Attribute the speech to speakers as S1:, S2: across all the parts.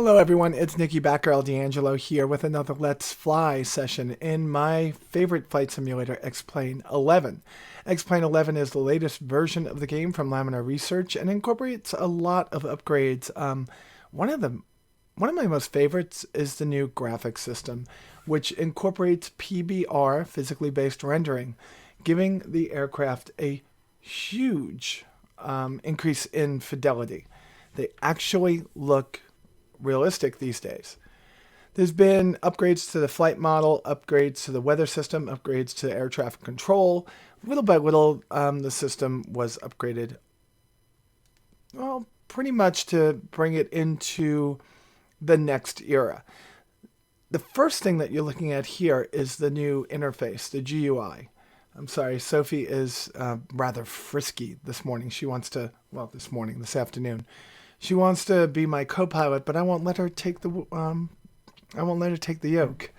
S1: Hello everyone, it's Nikki Backer D'Angelo here with another Let's Fly session in my favorite flight simulator, X-Plane 11. X-Plane 11 is the latest version of the game from Laminar Research and incorporates a lot of upgrades. One of my most favorites is the new graphics system, which incorporates PBR, physically based rendering, giving the aircraft a huge increase in fidelity. They actually look realistic these days. There's been upgrades to the flight model, upgrades to the weather system, upgrades to air traffic control. Little by little, the system was upgraded, well, pretty much to bring it into the next era. The first thing that you're looking at here is the new interface, the GUI. I'm sorry, Sophie is rather frisky this morning. She wants to, well, this afternoon. She wants to be my co-pilot, but I won't let her take the yoke.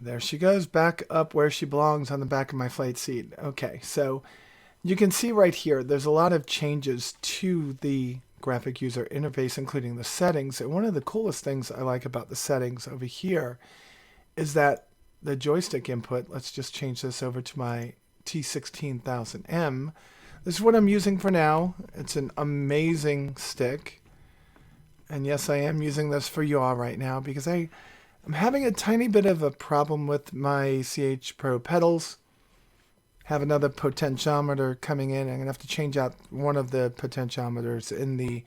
S1: There she goes, back up where she belongs on the back of my flight seat. Okay, so you can see right here, there's a lot of changes to the graphic user interface, including the settings. And one of the coolest things I like about the settings over here is that the joystick input, let's just change this over to my T16000M. This is what I'm using for now. It's an amazing stick. And yes, I am using this for you all right now because I'm having a tiny bit of a problem with my CH Pro pedals. Have another potentiometer coming in. I'm going to have to change out one of the potentiometers in the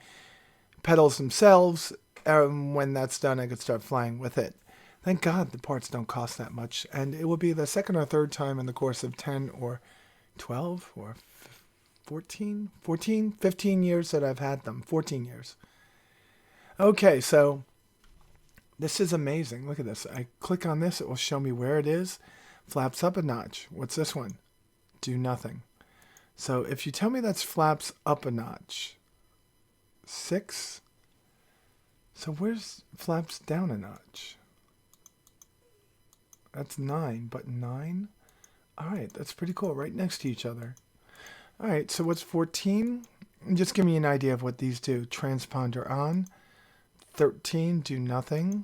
S1: pedals themselves. When that's done, I could start flying with it. Thank God the parts don't cost that much. And it will be the second or third time in the course of 10 or 12 or 15 years that I've had them. 14 years. Okay, so this is amazing. Look at this. I click on this. It will show me where it is. Flaps up a notch. What's this one? Do nothing. So if you tell me that's flaps up a notch, 6. So where's flaps down a notch? That's 9, but 9? All right, that's pretty cool. Right next to each other. All right, so what's 14? Just give me an idea of what these do. Transponder on. 13, do nothing.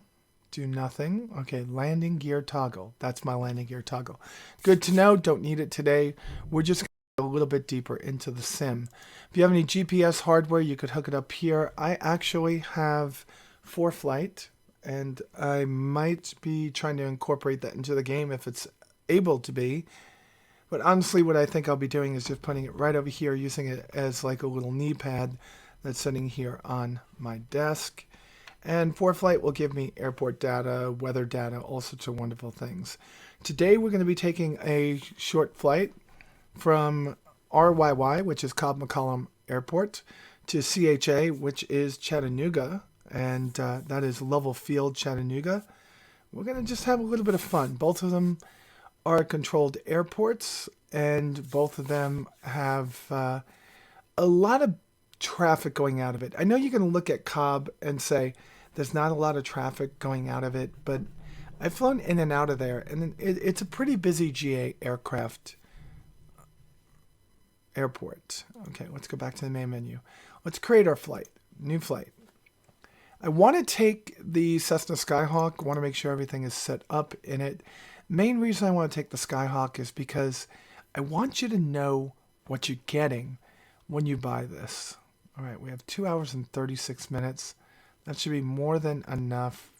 S1: Do nothing. Okay, landing gear toggle. That's my landing gear toggle. Good to know. Don't need it today. We're just going to go a little bit deeper into the sim. If you have any GPS hardware, you could hook it up here. I actually have 4Flight, and I might be trying to incorporate that into the game if it's able to be. But honestly, what I think I'll be doing is just putting it right over here, using it as like a little knee pad that's sitting here on my desk. And 4Flight will give me airport data, weather data, all sorts of wonderful things. Today we're going to be taking a short flight from RYY, which is Cobb McCollum Airport, to CHA, which is Chattanooga, and that is Level Field, Chattanooga. We're going to just have a little bit of fun. Both of them are controlled airports, and both of them have a lot of traffic going out of it. I know you can look at Cobb and say there's not a lot of traffic going out of it, but I've flown in and out of there, and it's a pretty busy GA aircraft airport. Okay, let's go back to the main menu. Let's create our flight, new flight. I want to take the Cessna Skyhawk. I want to make sure everything is set up in it. Main reason I want to take the Skyhawk is because I want you to know what you're getting when you buy this. All right, we have 2 hours and 36 minutes. That should be more than enough.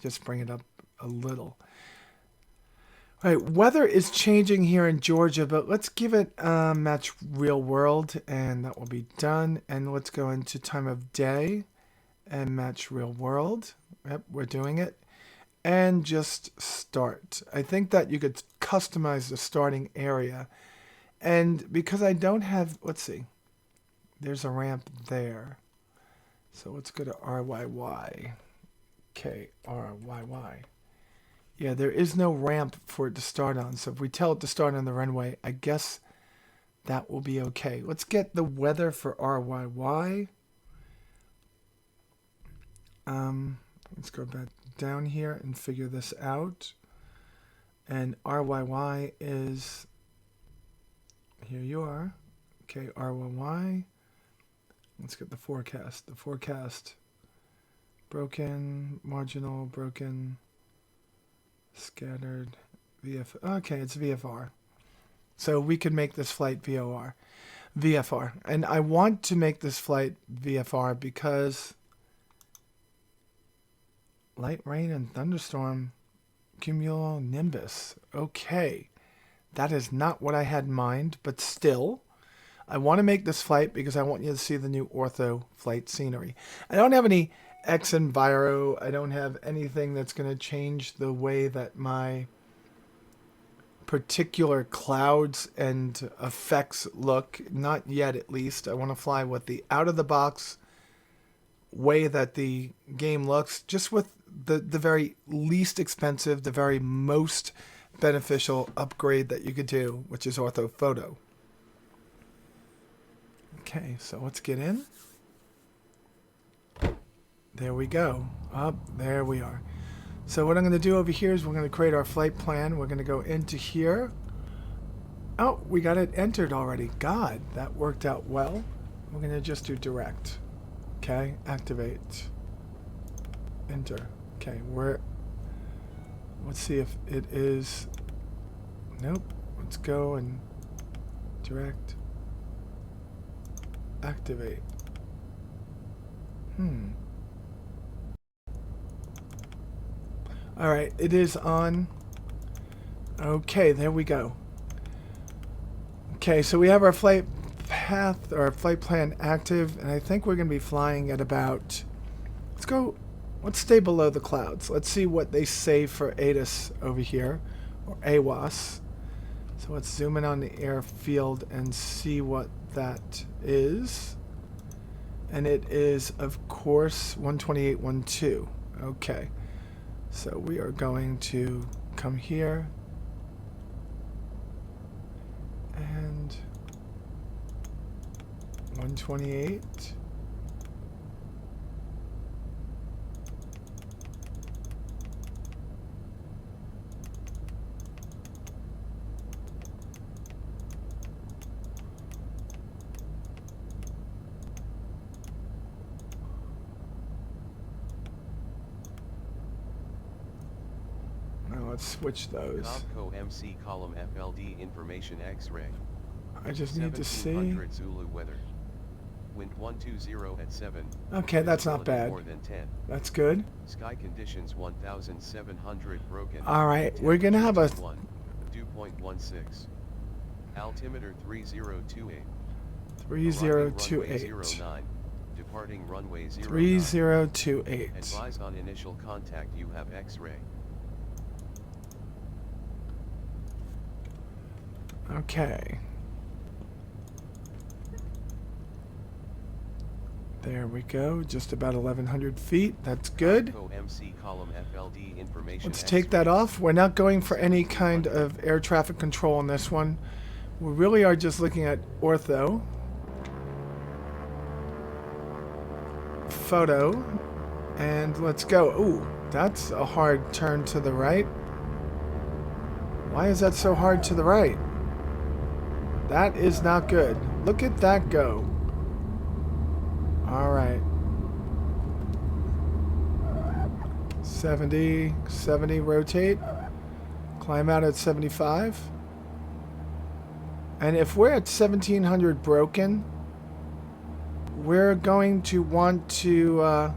S1: Just bring it up a little. All right, weather is changing here in Georgia, but let's give it match real world, and that will be done. And let's go into time of day and match real world. Yep, we're doing it. And just start. I think that you could customize the starting area. And because I don't have, let's see, there's a ramp there. So let's go to RYY. Okay, RYY. Yeah, there is no ramp for it to start on. So if we tell it to start on the runway, I guess that will be okay. Let's get the weather for RYY. Let's go back down here and figure this out. And RYY is, here you are. Okay, RYY. Let's get the forecast. The forecast Broken, marginal, broken, scattered, okay, it's VFR. So we could make this flight VFR. And I want to make this flight VFR because light rain and thunderstorm, cumulonimbus. Okay, that is not what I had in mind, but still, I want to make this flight because I want you to see the new ortho flight scenery. I don't have any X Enviro. I don't have anything that's going to change the way that my particular clouds and effects look. Not yet, at least. I want to fly with the out-of-the-box way that the game looks, just with the very least expensive, the very most beneficial upgrade that you could do, which is Orthophoto. Okay, so let's get in. There we go. There we are. So what I'm going to do over here is we're going to create our flight plan. We're going to go into here. Oh, we got it entered already. God, that worked out well. We're going to just do direct. Okay, activate. Enter. Okay, let's see if it is... Nope. Let's go and direct. Activate. Alright, it is on. Okay, there we go. Okay, so we have our flight path, or flight plan active, and I think we're going to be flying at about... Let's stay below the clouds. Let's see what they say for ATIS over here, or AWAS. So let's zoom in on the airfield and see what that is. And it is, of course, 128.12. Okay. So we are going to come here. And 128. Let's switch those.
S2: Copco MC column FLD information X-ray.
S1: I just need to see.
S2: Zulu weather. Wind 120 at 7.
S1: Okay, that's not bad.
S2: More than 10.
S1: That's good.
S2: Sky conditions 1700 broken.
S1: All right, we're gonna have a
S2: 2.16. Altimeter 3028.
S1: 3028.
S2: 09. Departing runway 09.
S1: 3028.
S2: Advise on initial contact you have X-ray.
S1: Okay. There we go. Just about 1,100 feet. That's good. Let's take that off. We're not going for any kind of air traffic control on this one. We really are just looking at ortho. Photo. And let's go. Ooh, that's a hard turn to the right. Why is that so hard to the right? That is not good. Look at that go. Alright. 70 rotate. Climb out at 75. And if we're at 1700 broken, we're going to want to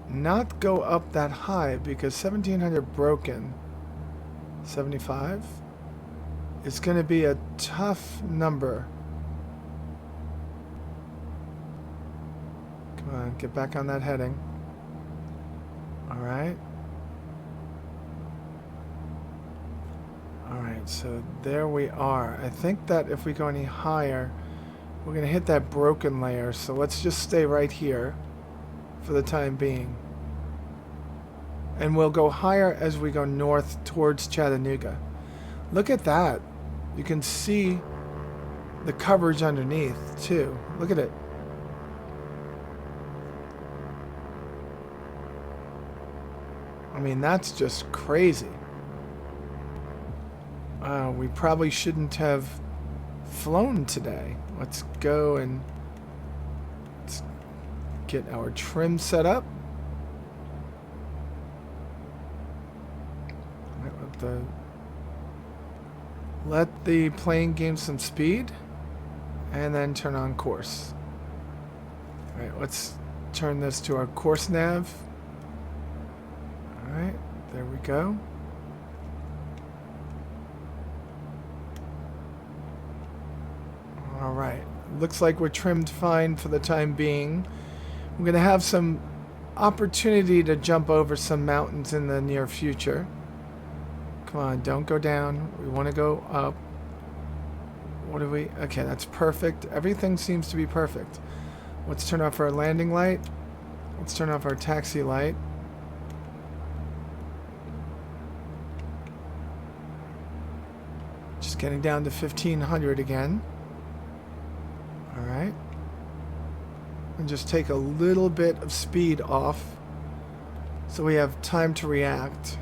S1: not go up that high, because 1700 broken, 75, it's going to be a tough number. Come on, get back on that heading. Alright. Alright, so there we are. I think that if we go any higher, we're going to hit that broken layer. So let's just stay right here for the time being. And we'll go higher as we go north towards Chattanooga. Look at that. You can see the coverage underneath too. Look at it. I mean, that's just crazy. We probably shouldn't have flown today. Let's go and let's get our trim set up. Let the plane gain some speed, and then turn on course. All right, let's turn this to our course nav. All right, there we go. All right, looks like we're trimmed fine for the time being. We're going to have some opportunity to jump over some mountains in the near future. Come on, don't go down. We want to go up. What do we... Okay, that's perfect. Everything seems to be perfect. Let's turn off our landing light. Let's turn off our taxi light. Just getting down to 1500 again. Alright. And just take a little bit of speed off so we have time to react.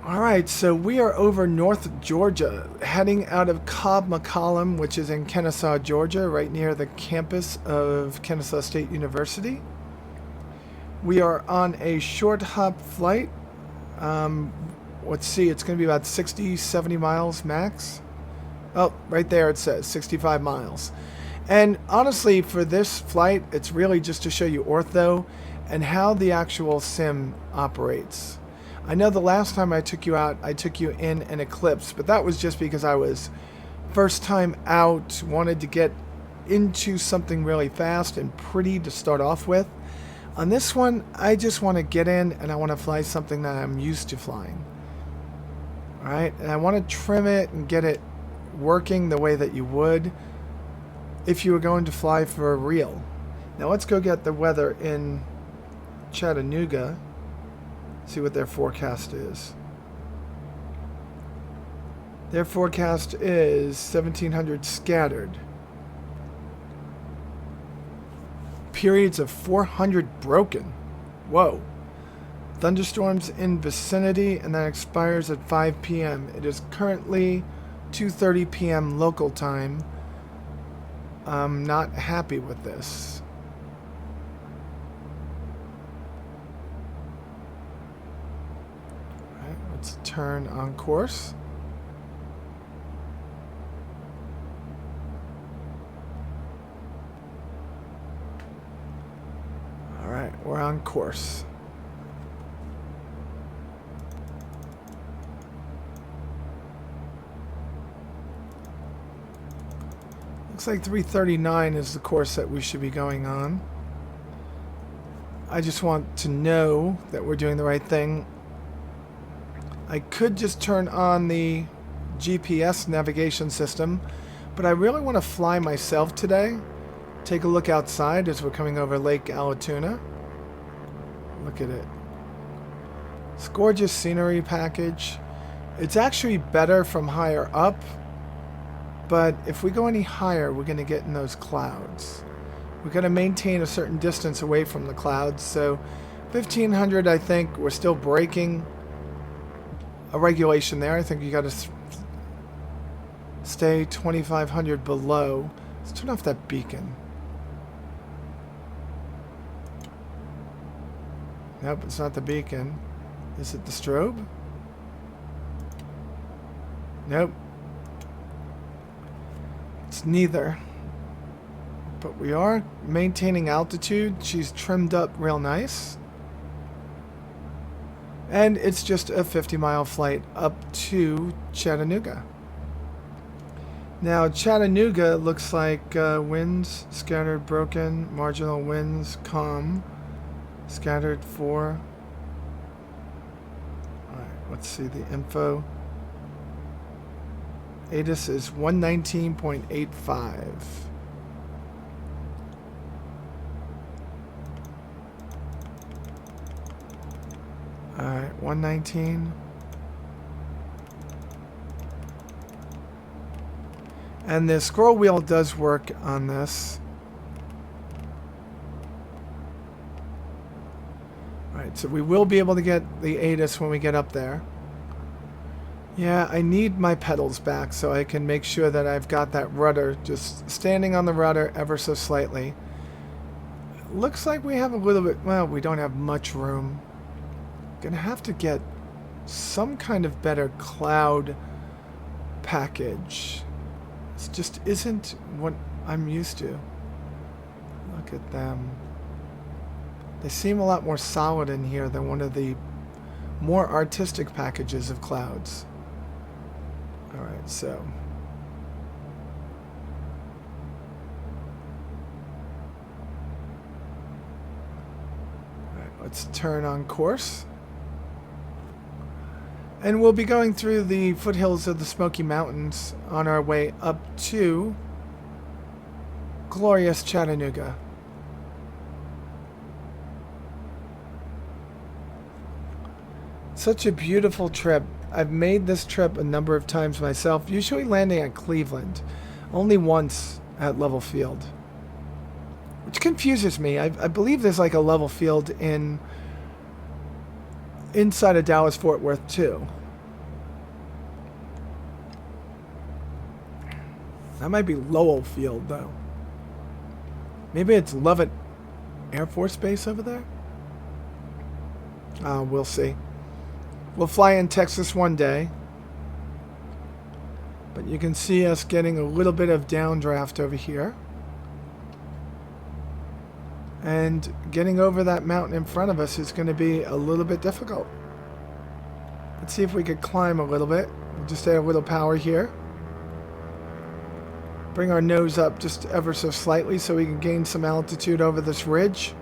S1: Alright, so we are over North Georgia, heading out of Cobb McCollum, which is in Kennesaw, Georgia, right near the campus of Kennesaw State University. We are on a short hop flight. Let's see, it's going to be about 60, 70 miles max. Oh, right there it says 65 miles. And honestly, for this flight, it's really just to show you ortho and how the actual sim operates. I know the last time I took you out, I took you in an Eclipse, but that was just because I was first time out, wanted to get into something really fast and pretty to start off with. On this one, I just want to get in and I want to fly something that I'm used to flying. Alright, and I want to trim it and get it working the way that you would if you were going to fly for real. Now let's go get the weather in Chattanooga. See what their forecast is. Their forecast is 1700 scattered. Periods of 400 broken. Whoa. Thunderstorms in vicinity, and that expires at 5 p.m. It is currently 2:30 p.m. local time. I'm not happy with this. Let's turn on course. All right, we're on course. Looks like 339 is the course that we should be going on. I just want to know that we're doing the right thing. I could just turn on the GPS navigation system, but I really want to fly myself today. Take a look outside as we're coming over Lake Allatoona. Look at it. It's gorgeous scenery package. It's actually better from higher up, but if we go any higher, we're going to get in those clouds. We're going to maintain a certain distance away from the clouds, so 1500, I think we're still breaking a regulation there. I think you got to stay 2500 below. Let's turn off that beacon. Nope, it's not the beacon. Is it the strobe? Nope. It's neither. But we are maintaining altitude. She's trimmed up real nice. And it's just a 50-mile flight up to Chattanooga. Now, Chattanooga looks like winds, scattered, broken, marginal winds, calm, scattered 4. Alright, let's see the info. ATIS is 119.85. Alright, 119. And the scroll wheel does work on this. Alright, so we will be able to get the ATIS when we get up there. Yeah, I need my pedals back so I can make sure that I've got that rudder just standing on the rudder ever so slightly. Looks like we have a little bit, well, we don't have much room. Gonna have to get some kind of better cloud package. It just isn't what I'm used to. Look at them. They seem a lot more solid in here than one of the more artistic packages of clouds. Alright, so alright, let's turn on course. And we'll be going through the foothills of the Smoky Mountains on our way up to glorious Chattanooga. Such a beautiful trip. I've made this trip a number of times myself, usually landing at Cleveland, only once at Level Field, which confuses me. I believe there's like a Level Field inside of Dallas-Fort Worth too. That might be Lowell Field though. Maybe it's Lovett Air Force Base over there? We'll see. We'll fly in Texas one day. But you can see us getting a little bit of downdraft over here. And getting over that mountain in front of us is going to be a little bit difficult. Let's see if we could climb a little bit. We'll just add a little power here. Bring our nose up just ever so slightly so we can gain some altitude over this ridge.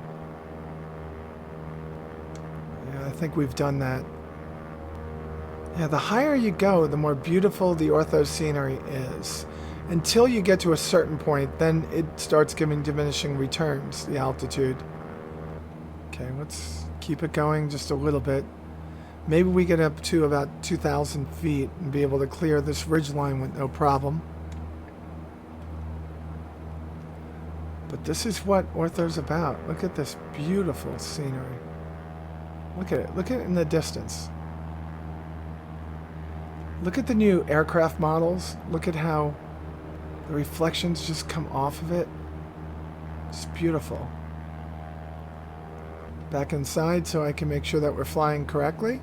S1: Yeah, I think we've done that. Yeah, the higher you go, the more beautiful the ortho scenery is. Until you get to a certain point, then it starts giving diminishing returns, the altitude. Okay, let's keep it going just a little bit. Maybe we get up to about 2,000 feet and be able to clear this ridgeline with no problem. But this is what ortho's about. Look at this beautiful scenery. Look at it. Look at it in the distance. Look at the new aircraft models. Look at how the reflections just come off of it. It's beautiful. Back inside so I can make sure that we're flying correctly.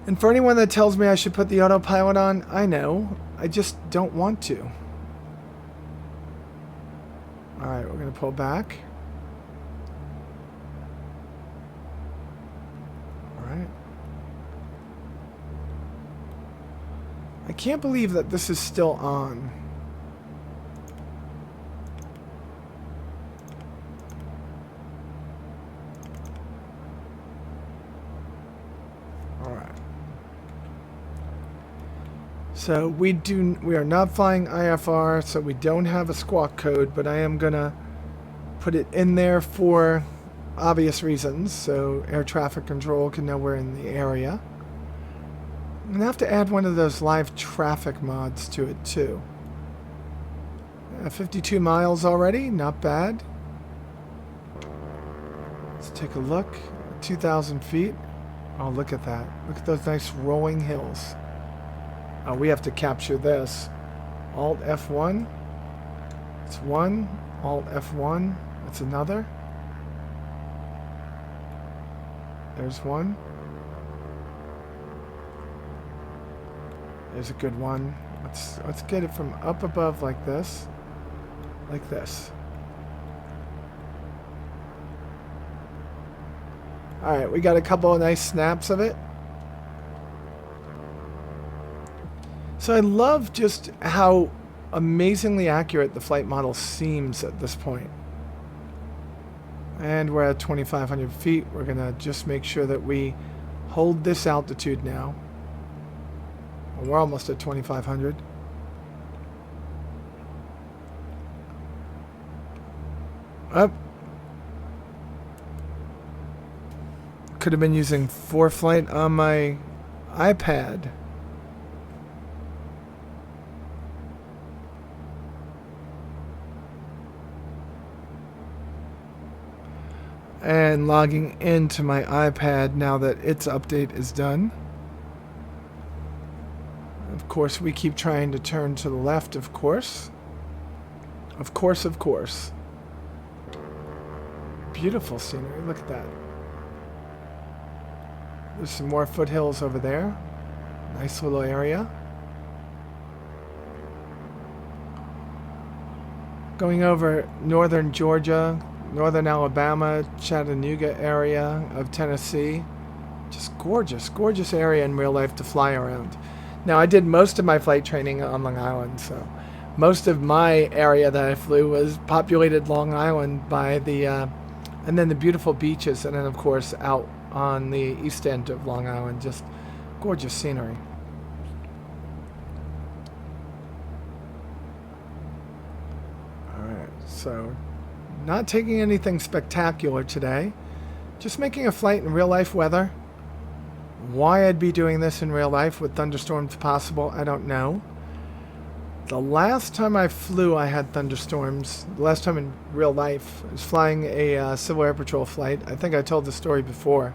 S1: And for anyone that tells me I should put the autopilot on, I know. I just don't want to. Alright, we're going to pull back. Alright. I can't believe that this is still on. Alright. So we are not flying IFR, so we don't have a squawk code, but I am gonna put it in there for obvious reasons, so air traffic control can know we're in the area. I'm gonna have to add one of those live traffic mods to it too. 52 miles already, not bad. Let's take a look. 2,000 feet. Oh, look at that. Look at those nice rolling hills. Oh, we have to capture this. Alt F1. That's one. Alt F1. That's another. There's one. There's a good one. Let's get it from up above like this. Like this. Alright, we got a couple of nice snaps of it. So I love just how amazingly accurate the flight model seems at this point. And we're at 2,500 feet. We're going to just make sure that we hold this altitude now. We're almost at 2,500. Up. Could have been using ForeFlight on my iPad. and logging into my iPad now that its update is done. Of course, we keep trying to turn to the left, of course. Of course, of course. Beautiful scenery, look at that. There's some more foothills over there. Nice little area. Going over northern Georgia, northern Alabama, Chattanooga area of Tennessee. Just gorgeous, gorgeous area in real life to fly around. Now, I did most of my flight training on Long Island, so most of my area that I flew was populated Long Island by the, and then the beautiful beaches, and then of course out on the east end of Long Island, just gorgeous scenery. Alright, so not taking anything spectacular today, just making a flight in real life weather. Why I'd be doing this in real life with thunderstorms possible, I don't know. The last time I flew, I had thunderstorms. The last time in real life, I was flying a Civil Air Patrol flight. I think I told the story before.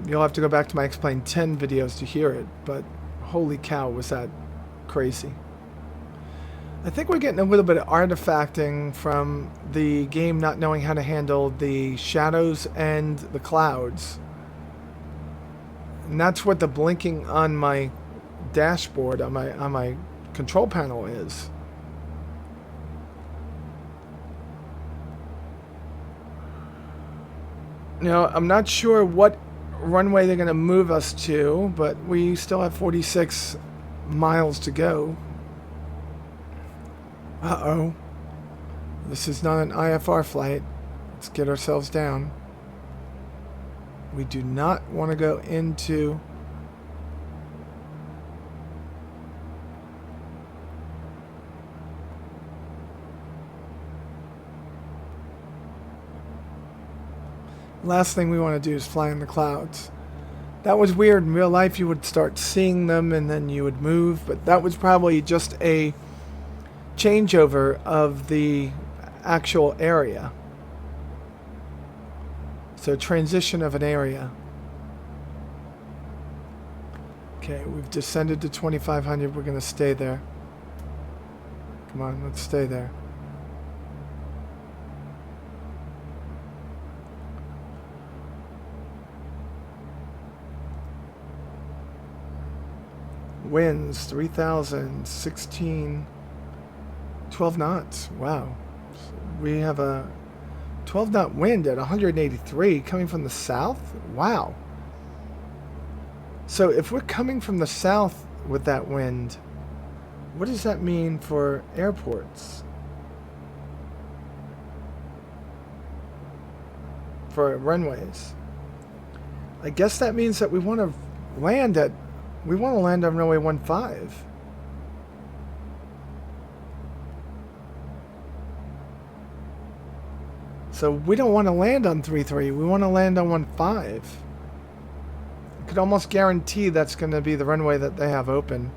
S1: You'll have to go back to my Explain 10 videos to hear it, but holy cow, was that crazy. I think we're getting a little bit of artifacting from the game not knowing how to handle the shadows and the clouds. And that's what the blinking on my dashboard, on my control panel is. Now, I'm not sure what runway they're going to move us to, but we still have 46 miles to go. Uh-oh. This is not an IFR flight. Let's get ourselves down. We do not want to go into... Last thing we want to do is fly in the clouds. That was weird. In real life, you would start seeing them and then you would move, but that was probably just a changeover of the actual area. So transition of an area. Okay, we've descended to 2,500. We're going to stay there. Come on, let's stay there. Winds 3,000, 16, 12 knots. Wow. We have a 12 knot wind at 183 coming from the south. Wow. So if we're coming from the south with that wind, what does that mean for airports? For runways? I guess that means that we want to land on runway 15. So we don't want to land on 33. We want to land on 15. I could almost guarantee that's going to be the runway that they have open.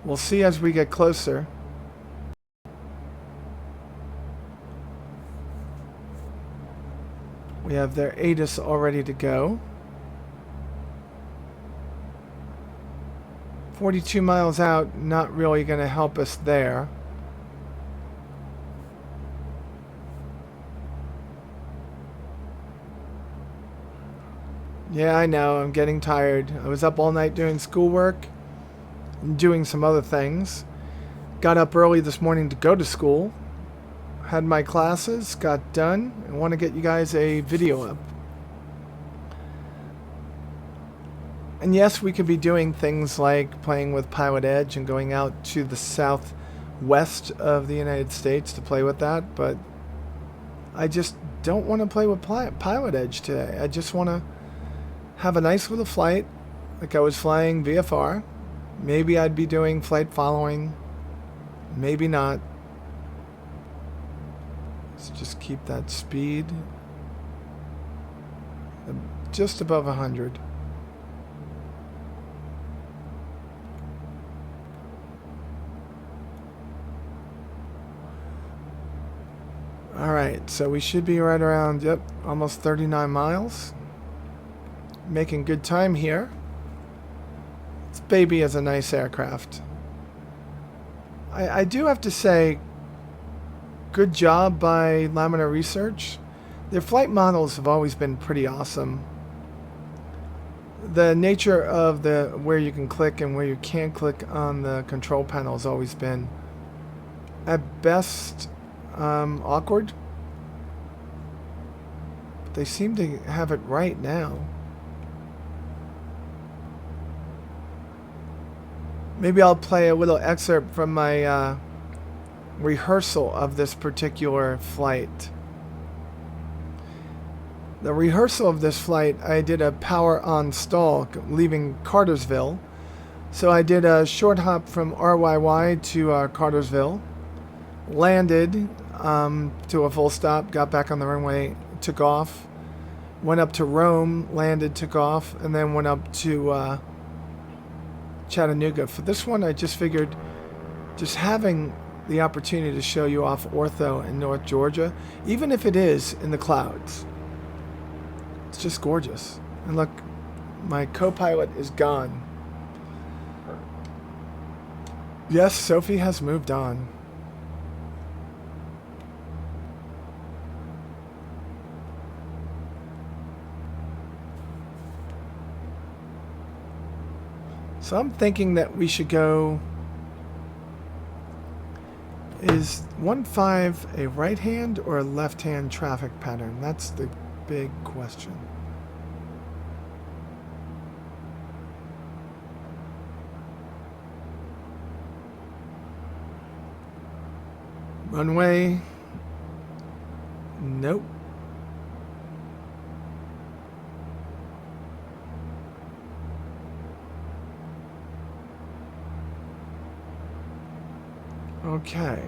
S1: We'll see as we get closer. We have their ATIS all ready to go. 42 miles out, not really going to help us there. Yeah, I know, I'm getting tired. I was up all night doing schoolwork and doing some other things. Got up early this morning to go to school. Had my classes, got done, and want to get you guys a video up. And yes, we could be doing things like playing with Pilot Edge and going out to the southwest of the United States to play with that, but I just don't want to play with Pilot Edge today. I just want to have a nice little flight like I was flying VFR. Maybe I'd be doing flight following, maybe not. Let's just keep that speed just above 100. All right, so we should be right around, yep, almost 39 miles. Making good time here. This baby is a nice aircraft. I do have to say, good job by Laminar Research. Their flight models have always been pretty awesome. The nature of the where you can click and where you can't click on the control panel has always been, at best, awkward. But they seem to have it right now. Maybe I'll play a little excerpt from my rehearsal of this particular flight. The rehearsal of this flight, I did a power on stall leaving Cartersville. So I did a short hop from RYY to Cartersville, landed to a full stop, got back on the runway, took off, went up to Rome, landed, took off, and then went up to Chattanooga. For this one, I just figured just having the opportunity to show you off Ortho in North Georgia, even if it is in the clouds, it's just gorgeous. And look, my co-pilot is gone. Yes, Sophie has moved on. So I'm thinking that we should go... Is 1.5 a right-hand or a left-hand traffic pattern? That's the big question. Runway. Nope. Okay.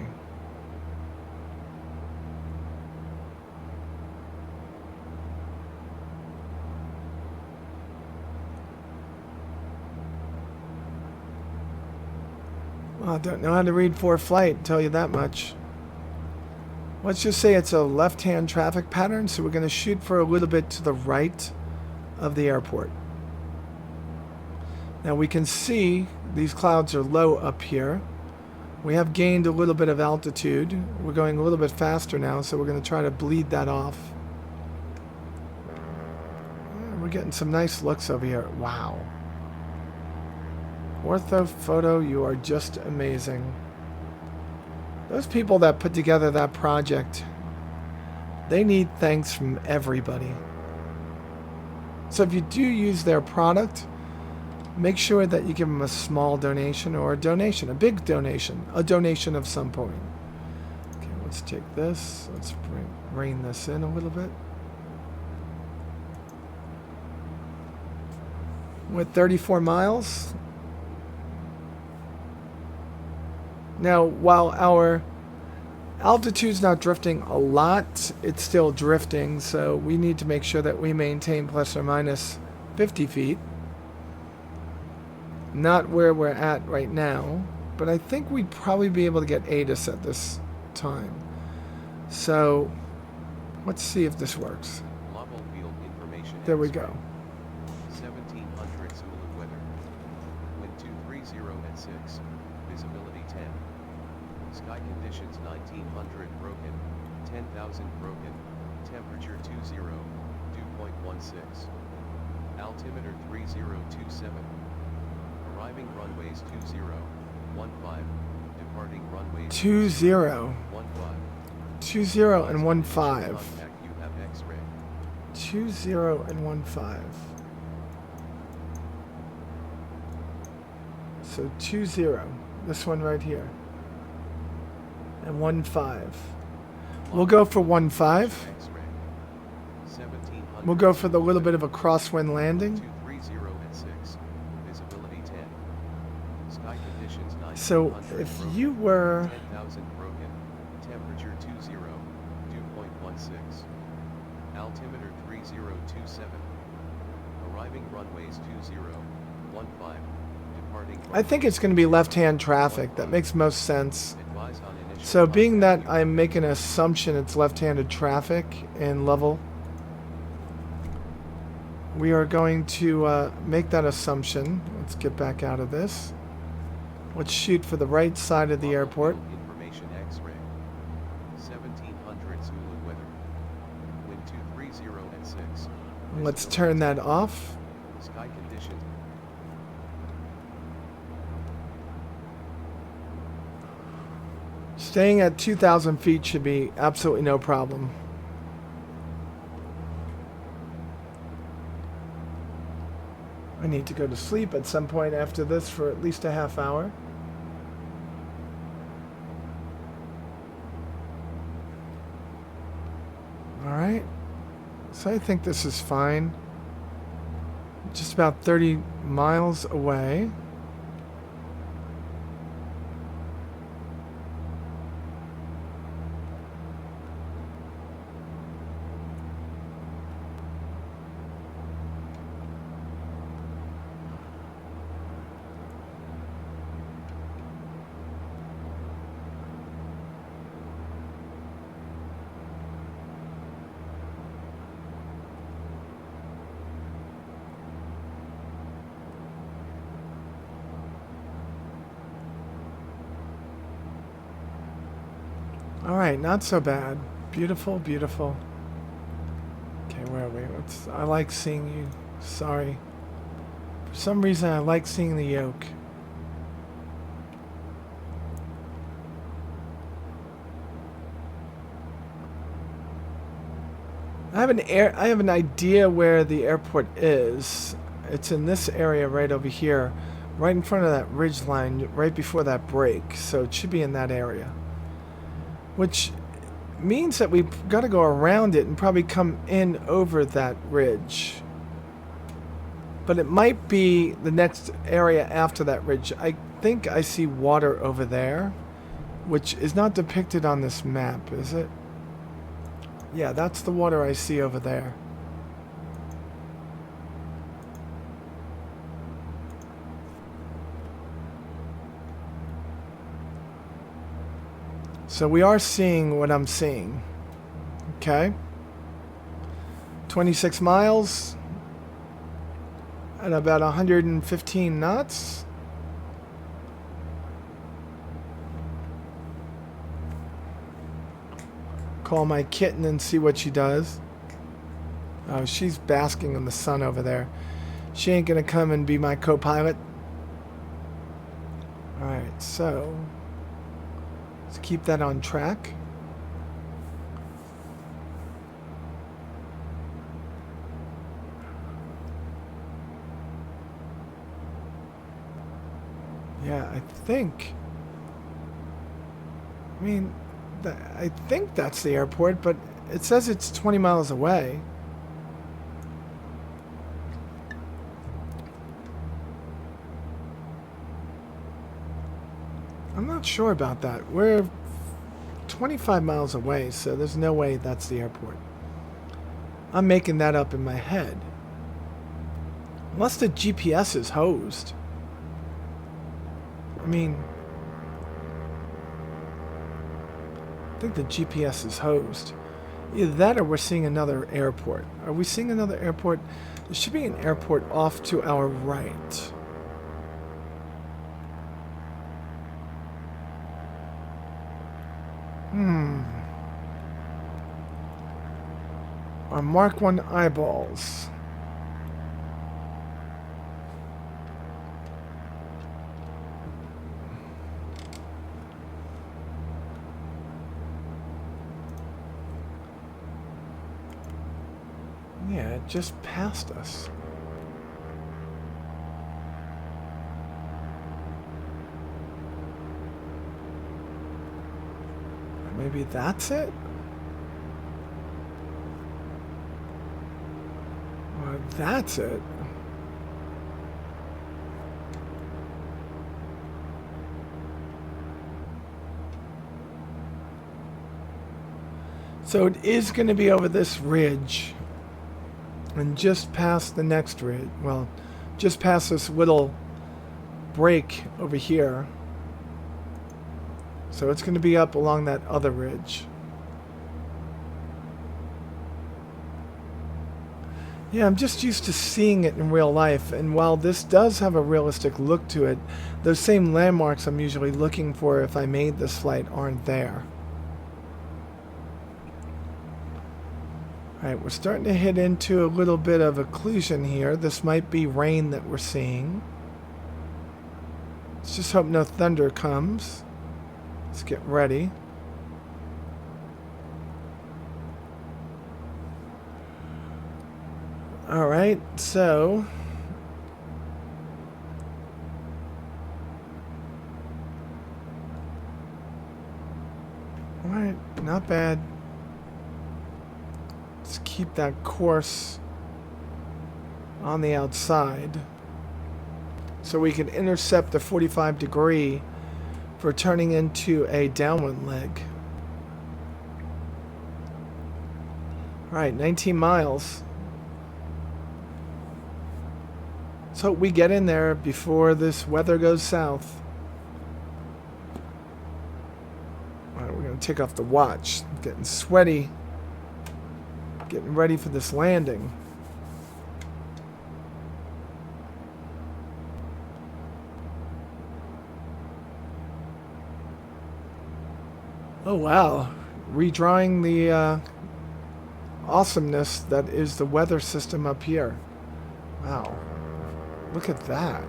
S1: Well, I don't know how to read for flight, tell you that much. Let's just say it's a left-hand traffic pattern, so we're going to shoot for a little bit to the right of the airport. Now we can see these clouds are low up here. We have gained a little bit of altitude. We're going a little bit faster now, so we're going to try to bleed that off. We're getting some nice looks over here. Wow. Orthophoto, you are just amazing. Those people that put together that project, they need thanks from everybody. So if you do use their product, make sure that you give them a small donation or a donation, a big donation, a donation of some point. Okay, let's take this. Let's rein this in a little bit. With 34 miles. Now, while our altitude's not drifting a lot, it's still drifting, so we need to make sure that we maintain plus or minus 50 feet. Not where we're at right now, but I think we'd probably be able to get ATIS at this time. So, let's see if this works.
S2: Level field information.
S1: There we go.
S2: 1700 Zulu weather. Wind 230 at 6. Visibility 10. Sky conditions 1900 broken. 10,000 broken. Temperature 20. Dew point 16. Altimeter 3027. Arriving runways 2015. Departing runways
S1: 20.
S2: 15.
S1: 20 and 15.
S2: Contact you have X-ray.
S1: 20 and 15. So 20, this one right here, and 15. We'll go for 15.
S2: X-ray. 1700.
S1: We'll go for the little bit of a crosswind landing.
S2: 230 at 6. Visibility 10. Sky conditions 900
S1: So if
S2: broken.
S1: you were
S2: 10,000 broken. Temperature 20. Dew point 16. Altimeter 3027. Arriving runways 20. 15. Departing
S1: I think it's going to be left-hand traffic. That makes most sense.
S2: At Advise on initial
S1: So being that
S2: contact.
S1: I'm making an assumption it's left-handed traffic and level, we are going to make that assumption. Let's get back out of this. Let's shoot for the right side of the
S2: Follow
S1: airport.
S2: field information X-ray. 1700 Zulu weather. Wind 230 at 6.
S1: Let's
S2: Visibility
S1: turn
S2: 10.
S1: that off.
S2: Sky conditions.
S1: Staying at 2,000 feet should be absolutely no problem. I need to go to sleep at some point after this for at least a half hour. Alright. So I think this is fine. Just about 30 miles away. Alright, not so bad. Beautiful, beautiful. Okay, where are we? I like seeing you. Sorry. For some reason, I like seeing the yoke. I have an idea where the airport is. It's in this area right over here, right in front of that ridge line, right before that break. So it should be in that area. Which means that we've got to go around it and probably come in over that ridge. But it might be the next area after that ridge. I think I see water over there, which is not depicted on this map, is it? Yeah, that's the water I see over there. So we are seeing what I'm seeing. Okay. 26 miles at about 115 knots. Call my kitten and see what she does. Oh, she's basking in the sun over there. She ain't gonna come and be my co-pilot. Alright, so let's keep that on track. Yeah, I think that's the airport, but it says it's 20 miles away. I'm not sure about that. We're 25 miles away, so there's no way that's the airport. I'm making that up in my head. Unless the GPS is hosed. I mean, I think the GPS is hosed. Either that or we're seeing another airport. Are we seeing another airport? There should be an airport off to our right. Our Mark 1 eyeballs. Yeah, it just passed us. Maybe that's it? Or that's it? So it is going to be over this ridge. And just past the next ridge. Well, just past this little break over here. So it's going to be up along that other ridge. Yeah, I'm just used to seeing it in real life, and while this does have a realistic look to it, those same landmarks I'm usually looking for if I made this flight aren't there. Alright, we're starting to hit into a little bit of occlusion here. This might be rain that we're seeing. Let's just hope no thunder comes. Let's get ready. Alright, so alright, not bad. Let's keep that course on the outside so we can intercept the 45 degree for turning into a downwind leg. Alright, 19 miles. Let's hope we get in there before this weather goes south. Alright, we're going to take off the watch. I'm getting sweaty. Getting ready for this landing. Oh wow. Redrawing the awesomeness that is the weather system up here. Wow. Look at that.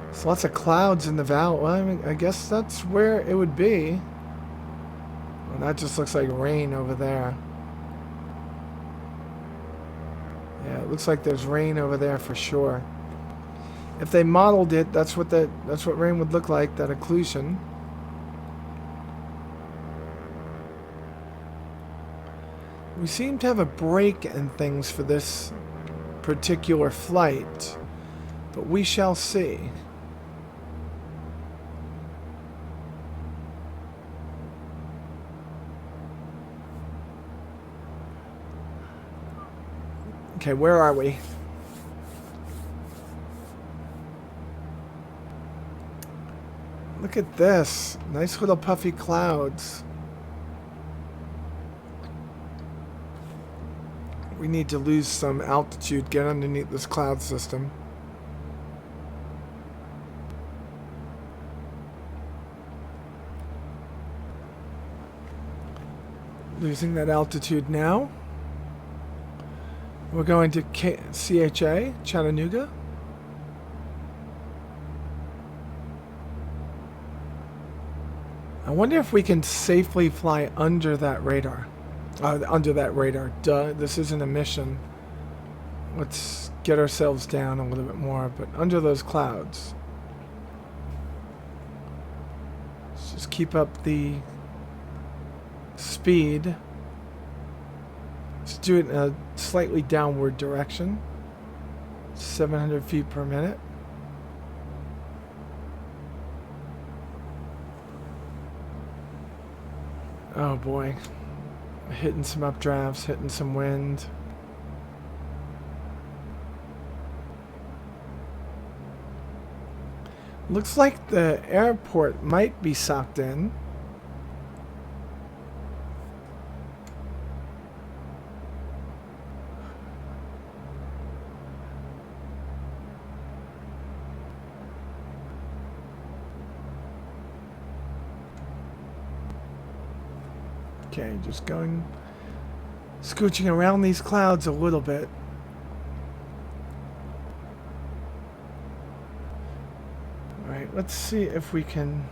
S1: There's lots of clouds in the valley. Well, I mean, I guess that's where it would be. Well, that just looks like rain over there. Yeah, it looks like there's rain over there for sure. If they modeled it, that's what rain would look like, that occlusion. We seem to have a break in things for this particular flight, but we shall see. Okay, where are we? Look at this. Nice little puffy clouds. We need to lose some altitude, get underneath this cloud system. Losing that altitude now. We're going to CHA, Chattanooga. I wonder if we can safely fly under that radar. Duh, this isn't a mission. Let's get ourselves down a little bit more, but under those clouds. Let's just keep up the speed. Let's do it in a slightly downward direction. 700 feet per minute. Oh boy. Hitting some updrafts, hitting some wind. Looks like the airport might be socked in. Okay, just scooching around these clouds a little bit. Alright, let's see if we can...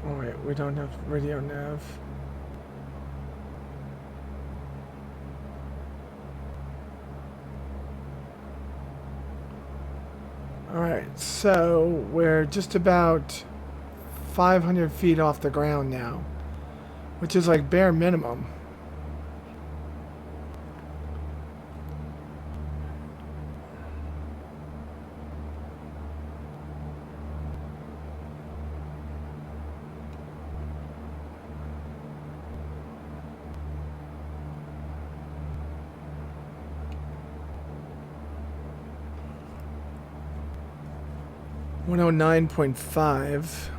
S1: Alright, we don't have radio nav. Alright, so we're just about 500 feet off the ground now, which is like bare minimum. 109.5.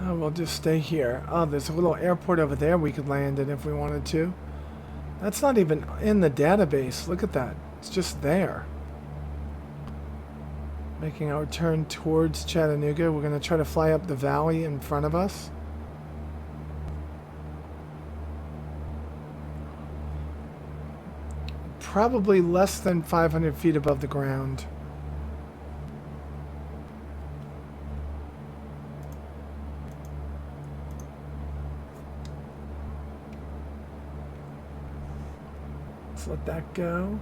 S1: Oh, we'll just stay here. Oh, there's a little airport over there we could land in if we wanted to. That's not even in the database. Look at that. It's just there. Making our turn towards Chattanooga. We're going to try to fly up the valley in front of us. Probably less than 500 feet above the ground. Let's let that go.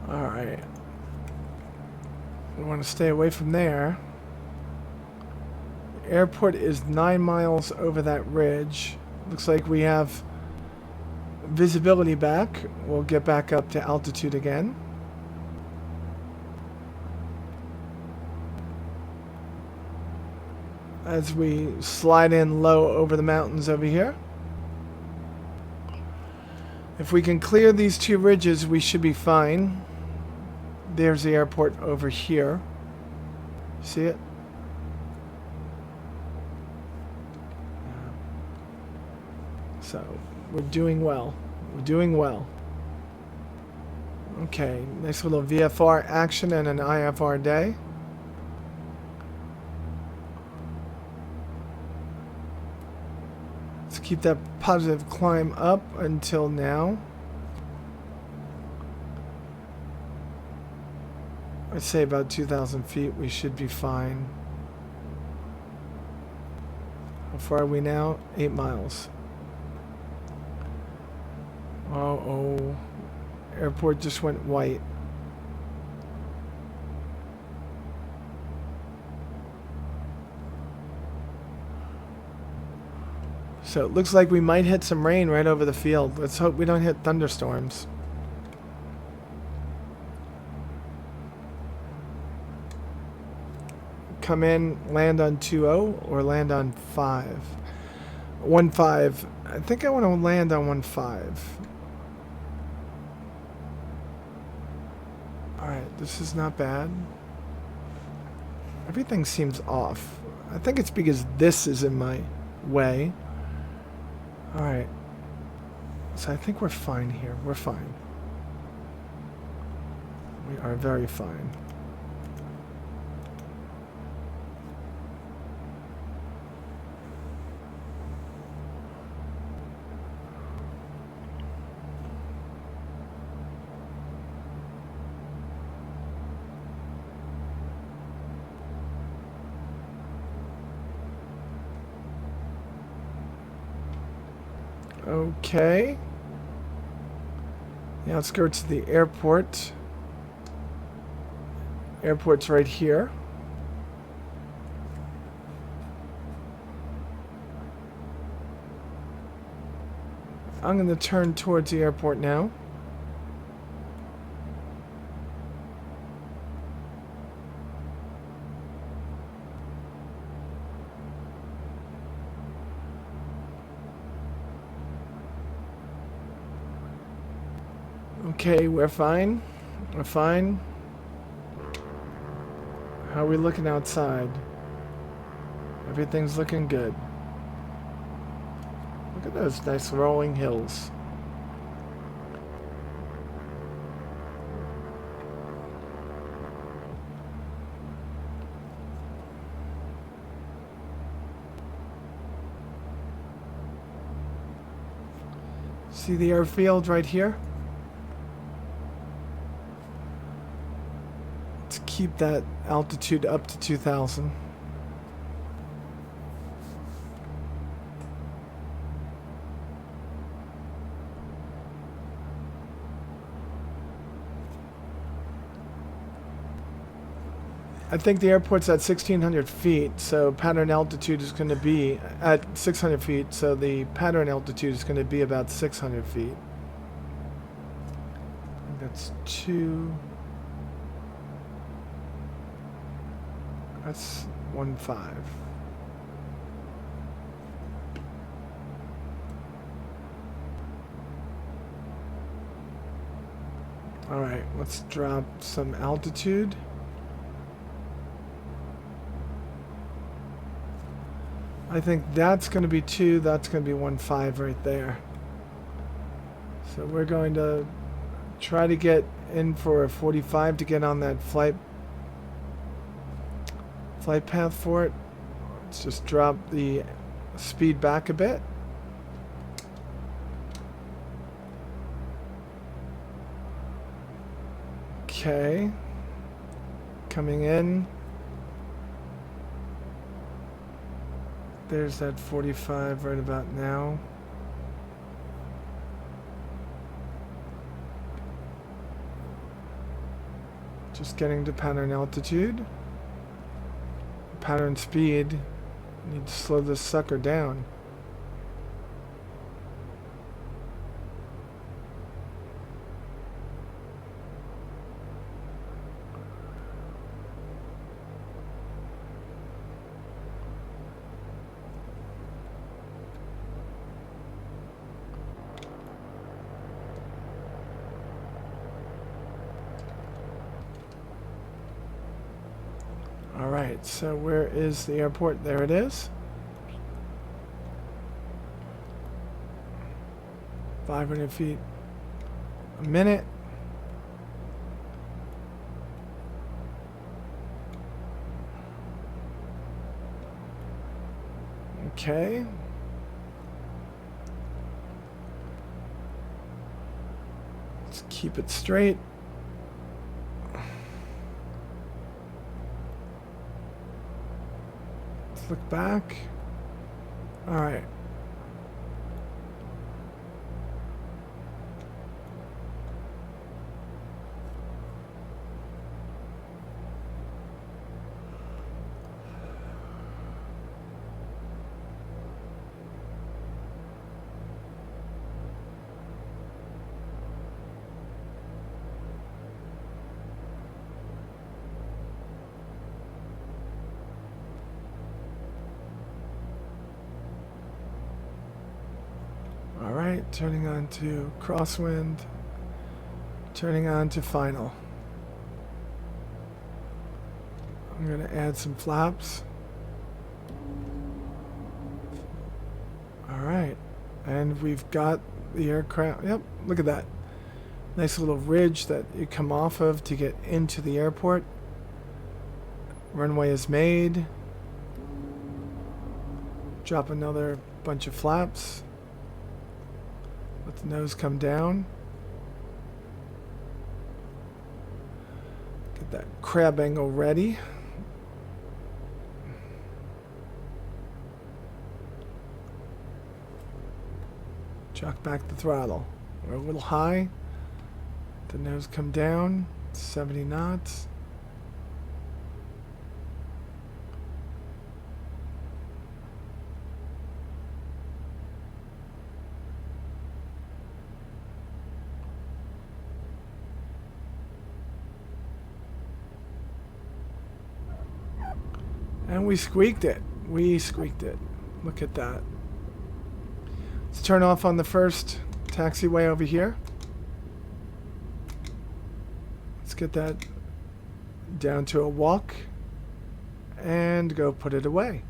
S1: Alright. We want to stay away from there. The airport is 9 miles over that ridge. Looks like we have visibility back. We'll get back up to altitude again. As we slide in low over the mountains over here. If we can clear these two ridges, we should be fine. There's the airport over here. See it? So, we're doing well. We're doing well. Okay, nice little VFR action and an IFR day. Let's keep that positive climb up until now. I'd say about 2,000 feet we should be fine. How far are we now? 8 miles. Uh-oh. Airport just went white. So it looks like we might hit some rain right over the field. Let's hope we don't hit thunderstorms. Come in, land on 2-0 or land on 5. 1-5. I think I want to land on 1-5. Alright, this is not bad. Everything seems off. I think it's because this is in my way. Alright. So I think we're fine here. We're fine. We are very fine. Okay. The outskirts of the airport. Airport's right here. I'm going to turn towards the airport now. Okay, we're fine. We're fine. How are we looking outside? Everything's looking good. Look at those nice rolling hills. See the airfield right here? Let's keep that altitude up to 2,000. I think the airport's at 1,600 feet, so pattern altitude is going to be at 600 feet, so the pattern altitude is going to be about 600 feet. That's 2. That's 1.5. All right, let's drop some altitude. I think that's going to be 2, that's going to be 1.5 right there. So we're going to try to get in for a 45 to get on that flight path for it. Let's just drop the speed back a bit. Okay. Coming in. There's that 45 right about now. Just getting to pattern altitude. Pattern speed. Need to slow this sucker down. Alright, so where is the airport? There it is. 500 feet a minute. Okay. Let's keep it straight. Look back. All right. Alright, turning on to crosswind, turning on to final. I'm going to add some flaps. Alright, and we've got the aircraft. Yep, look at that. Nice little ridge that you come off of to get into the airport. Runway is made. Drop another bunch of flaps. Let the nose come down. Get that crab angle ready. Chuck back the throttle. We're a little high. Let the nose come down. 70 knots. And we squeaked it. We squeaked it. Look at that. Let's turn off on the first taxiway over here. Let's get that down to a walk and go put it away.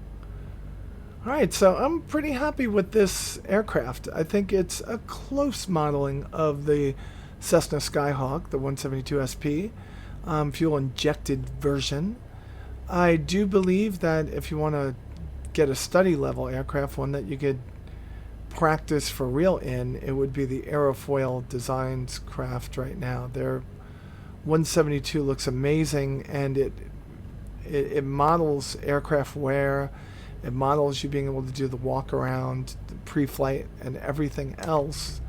S1: All right, so I'm pretty happy with this aircraft. I think it's a close modeling of the Cessna Skyhawk, the 172 SP, fuel injected version. I do believe that if you want to get a study level aircraft, one that you could practice for real in, it would be the Aerofoil Designs craft right now. Their 172 looks amazing, and it models aircraft wear. It models you being able to do the walk around, the pre-flight, and everything else.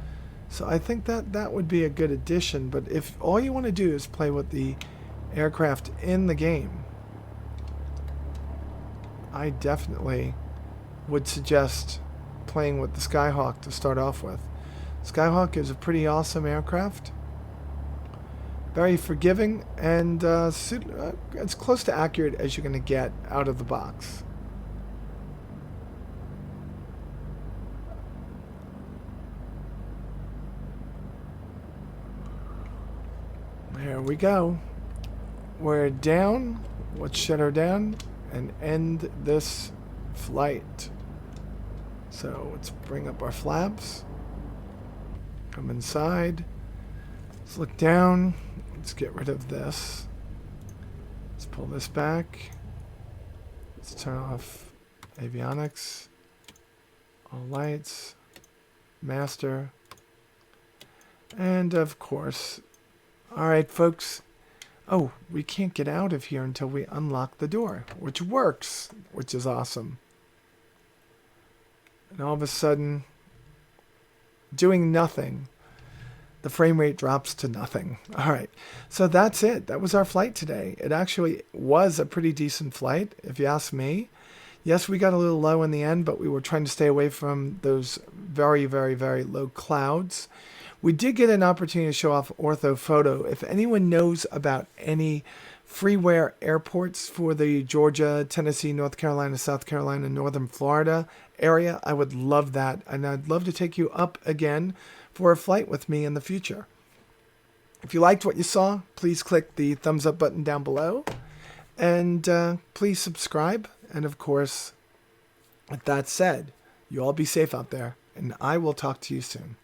S1: So I think that would be a good addition. But if all you want to do is play with the aircraft in the game, I definitely would suggest playing with the Skyhawk to start off with. Skyhawk is a pretty awesome aircraft. Very forgiving and as close to accurate as you're going to get out of the box. There we go. We're down. Let's shut her down and end this flight. So let's bring up our flaps. Come inside. Let's look down. Let's get rid of this. Let's pull this back. Let's turn off avionics. All lights. Master. And of course. Alright, folks. Oh, we can't get out of here until we unlock the door, which works, which is awesome. And all of a sudden, doing nothing, the frame rate drops to nothing. All right, so that's it. That was our flight today. It actually was a pretty decent flight, if you ask me. Yes, we got a little low in the end, but we were trying to stay away from those very, very, very low clouds. We did get an opportunity to show off Orthophoto. If anyone knows about any freeware airports for the Georgia, Tennessee, North Carolina, South Carolina, Northern Florida area, I would love that. And I'd love to take you up again for a flight with me in the future. If you liked what you saw, please click the thumbs up button down below. And please subscribe. And of course, with that said, you all be safe out there. And I will talk to you soon.